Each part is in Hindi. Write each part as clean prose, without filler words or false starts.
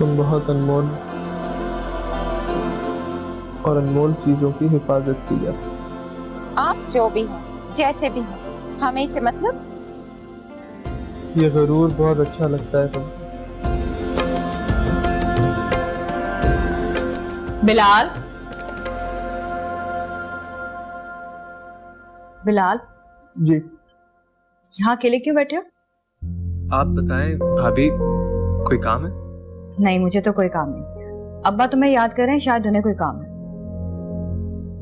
तुम बहुत अनमोल और अनमोल चीजों की हिफाजत की जाती। आप जो भी हो, जैसे भी हो, हमें से मतलब। ये गरूर बहुत अच्छा लगता है तुम। बिलाल, बिलाल, जी। यहाँ अकेले क्यों बैठे हो? आप बताएं भाभी, कोई काम है? नहीं, मुझे तो कोई काम नहीं। अब्बा तुम्हें याद कर रहे हैं, शायद उन्हें कोई काम है।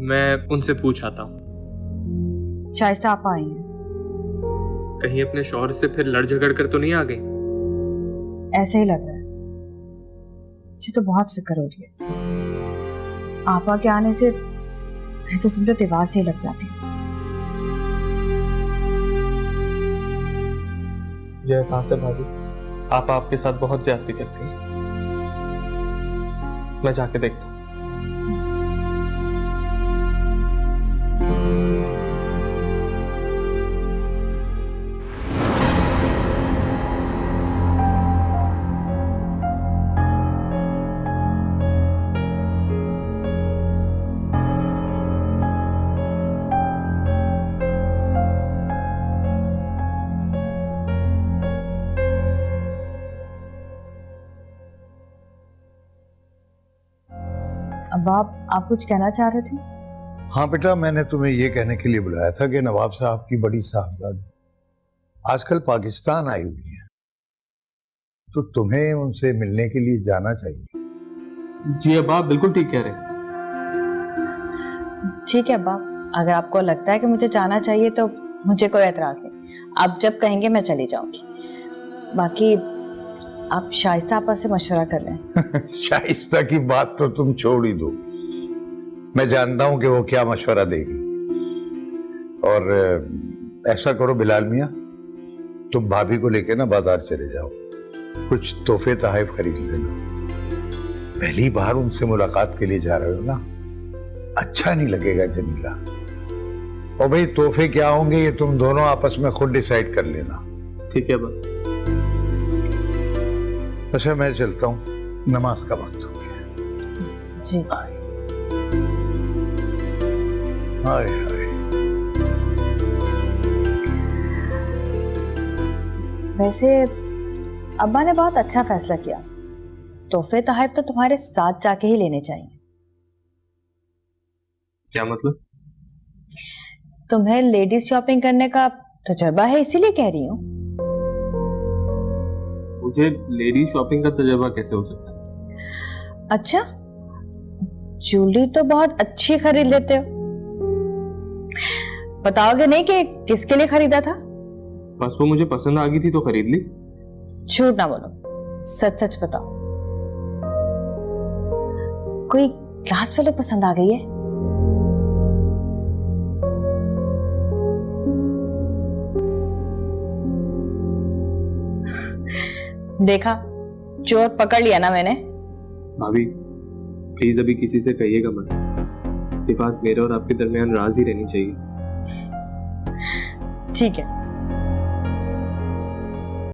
मैं उनसे पूछ आता हूँ। शाइस्ता आपा आई हैं। कहीं अपने शौहर से फिर लड़ झगड़ कर तो नहीं आ गई? ऐसे ही लग रहा है। मुझे तो बहुत फिक्र हो रही है। आपा के आने से मैं तो समझो दीवार से ही लग जाती हूँ। ये एहसास है भाभी, आप आपके साथ बहुत ज्यादती करती हैं। मैं जाके देखता हूँ। अब्बा, आप कुछ कहना चाह रहे थे? हाँ बेटा, मैंने तुम्हें यह कहने के लिए बुलाया था कि नवाब साहब की बड़ी साहबजादी आजकल पाकिस्तान आई हुई है, तो तुम्हें उनसे मिलने के लिए जाना चाहिए। जी अब्बा, आप बिल्कुल ठीक कह रहे हैं। ठीक है अब्बा, अगर आपको लगता है कि मुझे जाना चाहिए तो मुझे कोई एतराज नहीं। आप जब कहेंगे मैं चली जाऊंगी। बाकी आप शाइस्ता आपा से मशवरा कर लें। शाइस्ता की बात तो तुम छोड़ ही दो, मैं जानता हूं कि वो क्या मशवरा देगी। और ऐसा करो बिलाल मियां, तुम भाभी को लेके ना बाजार चले जाओ, कुछ तोहफे तहफ खरीद लेना। पहली बार उनसे मुलाकात के लिए जा रहे हो ना, अच्छा नहीं लगेगा जमीला। और भाई तोहफे क्या होंगे ये तुम दोनों आपस में खुद डिसाइड कर लेना। ठीक है अब्बा। अच्छा मैं चलता हूँ, नमाज का वक्त हो गया। जी। हाय हाय। वैसे अब्बा ने बहुत अच्छा फैसला किया। तोहफे तहफ तो तुम्हारे साथ जाके ही लेने चाहिए। क्या मतलब? तुम्हें लेडीज शॉपिंग करने का तजुर्बा है, इसीलिए कह रही हूँ। मुझे लेडी शॉपिंग का तजुर्बा कैसे हो सकता है? अच्छा, ज्वेलरी तो बहुत अच्छी खरीद लेते हो। बताओगे नहीं कि किसके लिए खरीदा था? बस वो मुझे पसंद आ गई थी तो खरीद ली। झूठ ना बोलो, सच सच बताओ। कोई क्लास फेलो पसंद आ गई है? देखा, चोर पकड़ लिया ना मैंने। भाभी प्लीज अभी किसी से कहिएगा मत। ये बात मेरे और आपके दरमियान राज ही रहनी चाहिए। ठीक है,